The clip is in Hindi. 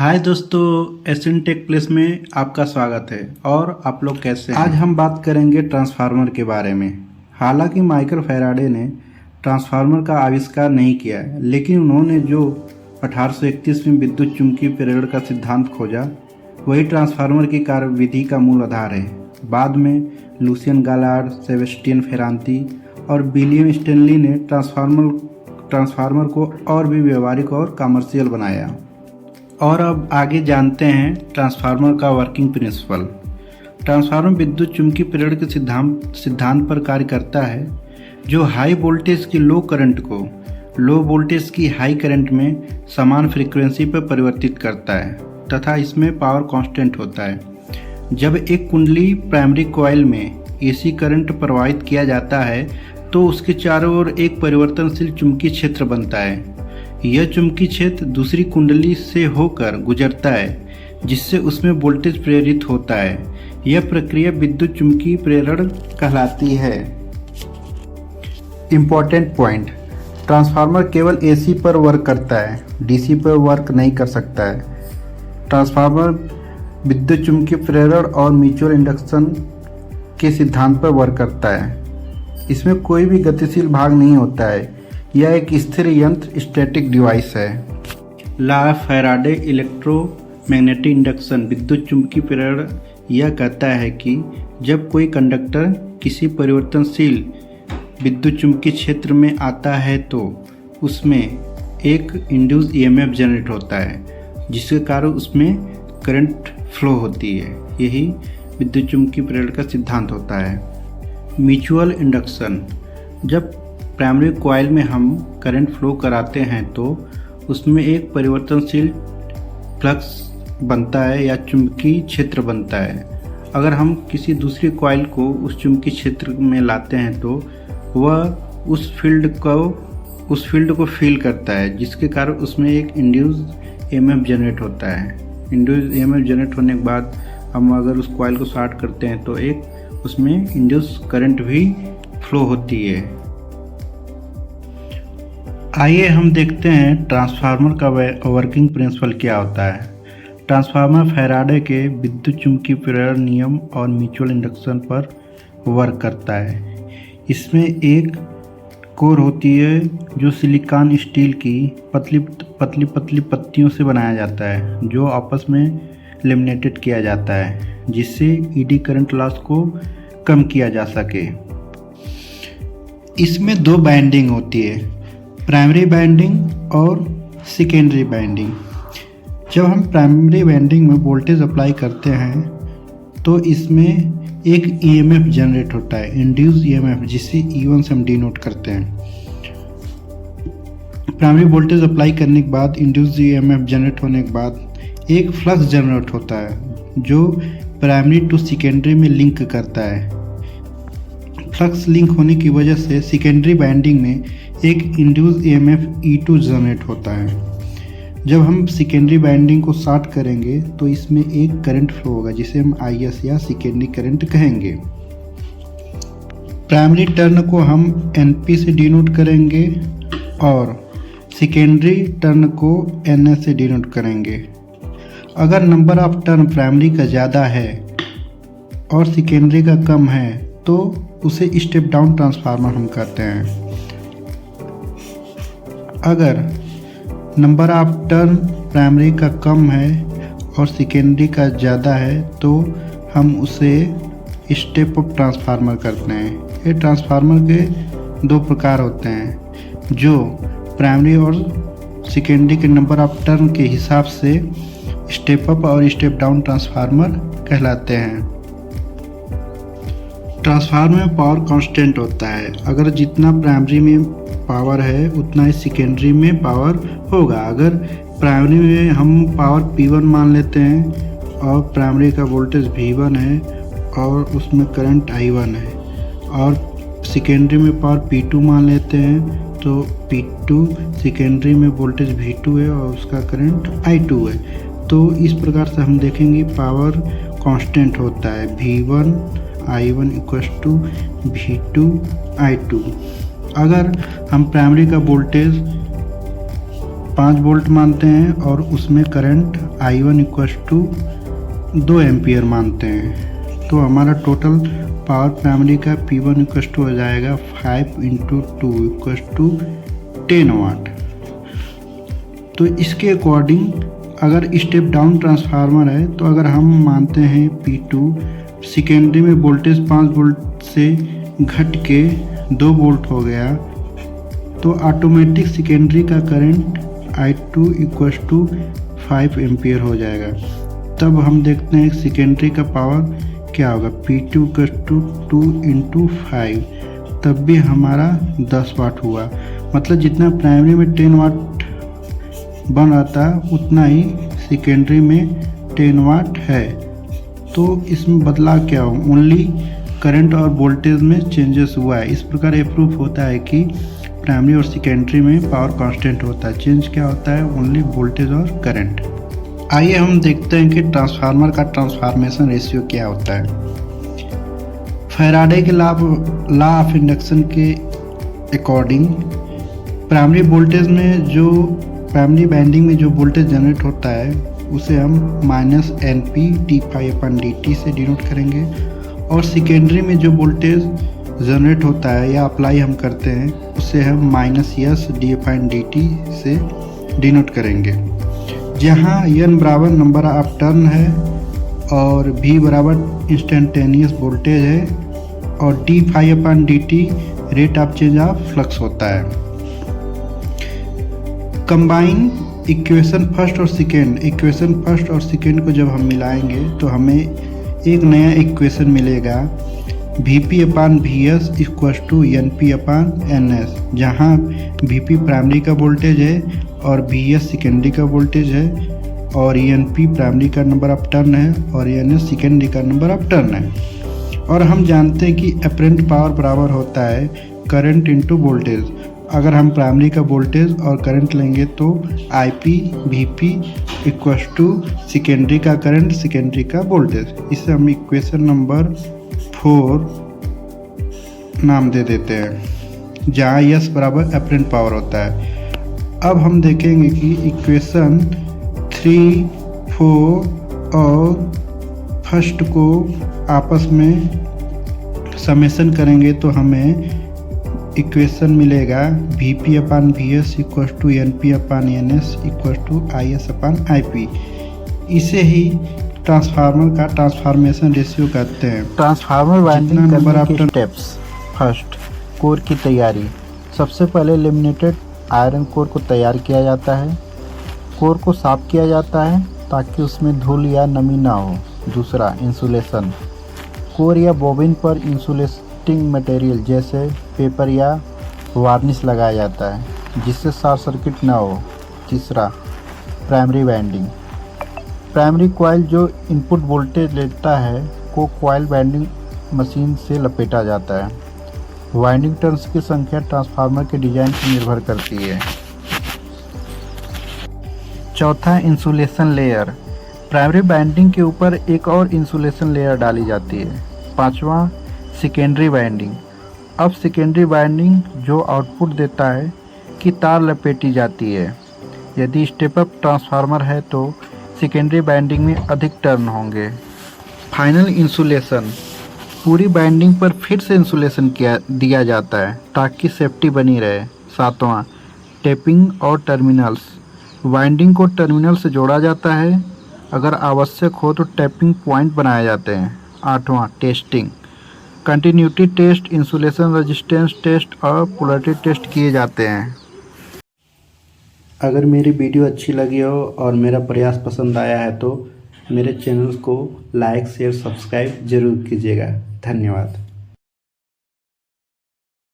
हाय दोस्तों, एसएन टेक प्लेस में आपका स्वागत है। और आप लोग कैसे हैं? आज हम बात करेंगे ट्रांसफार्मर के बारे में। हालांकि माइकल फैराडे ने ट्रांसफार्मर का आविष्कार नहीं किया है, लेकिन उन्होंने जो 1831 में विद्युत चुम्बकीय प्रेरण का सिद्धांत खोजा, वही ट्रांसफार्मर की कार्यविधि का मूल आधार है। बाद में लुसियन गालार्ड, सेबेस्टियन फेरांती और विलियम स्टैनली ने ट्रांसफार्मर को और भी व्यवहारिक और कमर्शियल बनाया। और अब आगे जानते हैं ट्रांसफार्मर का वर्किंग प्रिंसिपल। ट्रांसफार्मर विद्युत चुम्बकीय प्रेरण के सिद्धांत पर कार्य करता है, जो हाई वोल्टेज की लो करंट को लो वोल्टेज की हाई करंट में समान फ्रीक्वेंसी पर परिवर्तित करता है तथा इसमें पावर कांस्टेंट होता है। जब एक कुंडली प्राइमरी कॉइल में एसी करंट प्रवाहित किया जाता है तो उसके चारों ओर एक परिवर्तनशील चुंबकीय क्षेत्र बनता है। यह चुंबकीय क्षेत्र दूसरी कुंडली से होकर गुजरता है, जिससे उसमें वोल्टेज प्रेरित होता है। यह प्रक्रिया विद्युत चुम्बकीय प्रेरण कहलाती है। इम्पोर्टेंट पॉइंट: ट्रांसफार्मर केवल एसी पर वर्क करता है, डीसी पर वर्क नहीं कर सकता है। ट्रांसफार्मर विद्युत चुम्बकीय प्रेरण और म्यूचुअल इंडक्शन के सिद्धांत पर वर्क करता है। इसमें कोई भी गतिशील भाग नहीं होता है। यह एक स्थिर यंत्र स्टैटिक डिवाइस है। Law of Faraday electromagnetic induction विद्युत चुम्बकीय प्रेरण यह कहता है कि जब कोई कंडक्टर किसी परिवर्तनशील विद्युत चुम्बकीय क्षेत्र में आता है तो उसमें एक इंड्यूस ईएमएफ जनरेट होता है, जिसके कारण उसमें करंट फ्लो होती है। यही विद्युत चुम्बकीय प्रेरण का सिद्धांत होता है। म्यूचुअल इंडक्शन: जब प्राइमरी कॉइल में हम करंट फ्लो कराते हैं तो उसमें एक परिवर्तनशील फ्लक्स बनता है या चुंबकीय क्षेत्र बनता है। अगर हम किसी दूसरी कॉइल को उस चुंबकीय क्षेत्र में लाते हैं तो वह उस फील्ड को फील करता है, जिसके कारण उसमें एक इंड्यूस ईएमएफ जनरेट होता है। इंड्यूस ईएमएफ जनरेट होने के बाद हम अगर उस कॉइल को शॉर्ट करते हैं तो एक उसमें इंड्यूस करंट भी फ्लो होती है। आइए हम देखते हैं ट्रांसफार्मर का वर्किंग प्रिंसिपल क्या होता है। ट्रांसफार्मर फैराडे के विद्युत चुम्बकीय प्रेरण नियम और म्यूचुअल इंडक्शन पर वर्क करता है। इसमें एक कोर होती है जो सिलिकॉन स्टील की पतली पत्तियों से बनाया जाता है, जो आपस में लेमिनेटेड किया जाता है, जिससे ईडी करंट लॉस को कम किया जा सके। इसमें दो बाइंडिंग होती है, प्राइमरी बाइंडिंग और सेकेंडरी बाइंडिंग। जब हम प्राइमरी बाइंडिंग में वोल्टेज अप्लाई करते हैं तो इसमें एक ईएमएफ जनरेट होता है, इंड्यूस ईएमएफ, जिसे E1 से हम डिनोट करते हैं। प्राइमरी वोल्टेज अप्लाई करने के बाद इंड्यूस ईएमएफ जनरेट होने के बाद एक फ्लक्स जनरेट होता है, जो प्राइमरी टू सेकेंडरी में लिंक करता है। फ्लक्स लिंक होने की वजह से सेकेंडरी बाइंडिंग में एक इंड्यूस ईएमएफ E2 जनरेट होता है। जब हम सेकेंडरी बाइंडिंग को शॉर्ट करेंगे तो इसमें एक करंट फ्लो होगा, जिसे हम IS या सेकेंडरी करंट कहेंगे। प्राइमरी टर्न को हम NP से डिनोट करेंगे और सेकेंडरी टर्न को NS से डिनोट करेंगे। अगर नंबर ऑफ टर्न प्राइमरी का ज़्यादा है और सेकेंडरी का कम है तो उसे स्टेप डाउन ट्रांसफार्मर हम कहते हैं। अगर नंबर ऑफ टर्न प्राइमरी का कम है और सेकेंडरी का ज़्यादा है तो हम उसे स्टेप अप ट्रांसफार्मर करते हैं। ये ट्रांसफार्मर के दो प्रकार होते हैं, जो प्राइमरी और सेकेंडरी के नंबर ऑफ टर्न के हिसाब से स्टेप अप और स्टेप डाउन ट्रांसफार्मर कहलाते हैं। ट्रांसफार्मर में पावर कांस्टेंट होता है। अगर जितना प्राइमरी में पावर है उतना ही सेकेंडरी में पावर होगा। अगर प्राइमरी में हम पावर P1 मान लेते हैं और प्राइमरी का वोल्टेज V1 है और उसमें करंट I1 है, और सेकेंडरी में पावर P2 मान लेते हैं तो P2 सेकेंडरी में वोल्टेज V2 है और उसका करंट I2 है, तो इस प्रकार से हम देखेंगे पावर कांस्टेंट होता है। V1 I1 = V2 I2। अगर हम प्राइमरी का वोल्टेज 5 वोल्ट मानते हैं और उसमें current I1 equals to 2 ampere मानते हैं, तो हमारा टोटल पावर प्राइमरी का P1 इक्वस टू हो जाएगा 5 × 2 इक्वस टू 10 वाट। तो इसके अकॉर्डिंग अगर स्टेप डाउन ट्रांसफार्मर है तो अगर हम मानते हैं P2, सेकेंडरी में वोल्टेज 5 वोल्ट से घट के 2 वोल्ट हो गया, तो ऑटोमेटिक सेकेंडरी का current I2 equals to 5 ampere हो जाएगा। तब हम देखते हैं सेकेंडरी का पावर क्या होगा, P2 इक्वस टू 2 × 5, तब भी हमारा 10 वाट हुआ। मतलब जितना प्राइमरी में 10 वाट बन रहा था उतना ही सेकेंडरी में 10 वाट है। तो इसमें बदलाव क्या हो, ओनली करंट और वोल्टेज में चेंजेस हुआ है। इस प्रकार ये प्रूफ होता है कि प्राइमरी और सेकेंडरी में पावर कांस्टेंट होता है, चेंज क्या होता है, ओनली वोल्टेज और करंट। आइए हम देखते हैं कि ट्रांसफार्मर का ट्रांसफॉर्मेशन रेशियो क्या होता है। फैराडे के लॉ ऑफ इंडक्शन के अकॉर्डिंग प्राइमरी वोल्टेज में जो प्राइमरी वाइंडिंग में जो वोल्टेज जनरेट होता है उसे हम -NP dϕ/dt से डिनोट करेंगे, और सेकेंडरी में जो वोल्टेज जनरेट होता है या अप्लाई हम करते हैं उसे हम -S dϕ/dt से डिनोट करेंगे, जहाँ n बराबर नंबर ऑफ टर्न है और V बराबर इंस्टेंटेनियस वोल्टेज है और dϕ/dt rate of change of flux होता है। कंबाइन इक्वेशन फर्स्ट और सेकेंड को जब हम मिलाएंगे तो हमें एक नया इक्वेशन मिलेगा, Vp/Vs इक्वस टू Np/Ns, जहाँ Vp प्राइमरी का वोल्टेज है और Vs सेकेंडरी का वोल्टेज है और Np प्राइमरी का नंबर ऑफ टर्न है और Ns सेकेंडरी का नंबर ऑफ टर्न है। और हम जानते हैं कि अपरेंट पावर बराबर होता है करंट इंटू वोल्टेज। अगर हम प्राइमरी का वोल्टेज और करंट लेंगे तो IP Vp equals to secondary का करंट सेकेंडरी का वोल्टेज। इसे हम इक्वेशन नंबर 4 नाम दे देते हैं, जहाँ S बराबर अपरेंट पावर होता है। अब हम देखेंगे कि इक्वेशन 3, 4 और फर्स्ट को आपस में समेशन करेंगे तो हमें इक्वेशन मिलेगा Vp/Vs equals to Np/Ns equals to Is/Ip। इसे ही ट्रांसफार्मर का ट्रांसफॉर्मेशन रेशियो कहते हैं। ट्रांसफार्मर वाइंडिंग करने के स्टेप्स। फर्स्ट, कोर की तैयारी। सबसे पहले लेमिनेटेड आयरन कोर को तैयार किया जाता है। कोर को साफ किया जाता है ताकि उसमें धूल या नमी ना हो। दूसरा, इंसुलेशन। कोर या बोबिन पर इंसुलेटिंग मटेरियल जैसे पेपर या वार्निश लगाया जाता है जिससे शॉर्ट सर्किट ना हो। तीसरा, प्राइमरी वाइंडिंग। प्राइमरी कॉइल जो इनपुट वोल्टेज लेता है को कॉइल वाइंडिंग मशीन से लपेटा जाता है। वाइंडिंग टर्न्स की संख्या ट्रांसफार्मर के डिजाइन पर निर्भर करती है। चौथा, इंसुलेशन लेयर। प्राइमरी वाइंडिंग के ऊपर एक और इंसुलेशन लेयर डाली जाती है। पांचवा, सेकेंडरी वाइंडिंग। अब सेकेंडरी वाइंडिंग जो आउटपुट देता है की तार लपेटी जाती है। यदि स्टेप अप ट्रांसफार्मर है तो सेकेंडरी वाइंडिंग में अधिक टर्न होंगे। Final insulation. पूरी वाइंडिंग पर फिर से इंसुलेशन दिया जाता है ताकि सेफ्टी बनी रहे। सातवां, टेपिंग और टर्मिनल्स। वाइंडिंग को टर्मिनल से जोड़ा जाता है, अगर आवश्यक हो तो टैपिंग पॉइंट बनाए जाते हैं। आठवां, testing. Continuity test, insulation resistance test और पोलैरिटी टेस्ट किए जाते हैं। अगर मेरी वीडियो अच्छी लगी हो और मेरा प्रयास पसंद आया है तो मेरे चैनल को लाइक, शेयर, सब्सक्राइब जरूर कीजिएगा। धन्यवाद।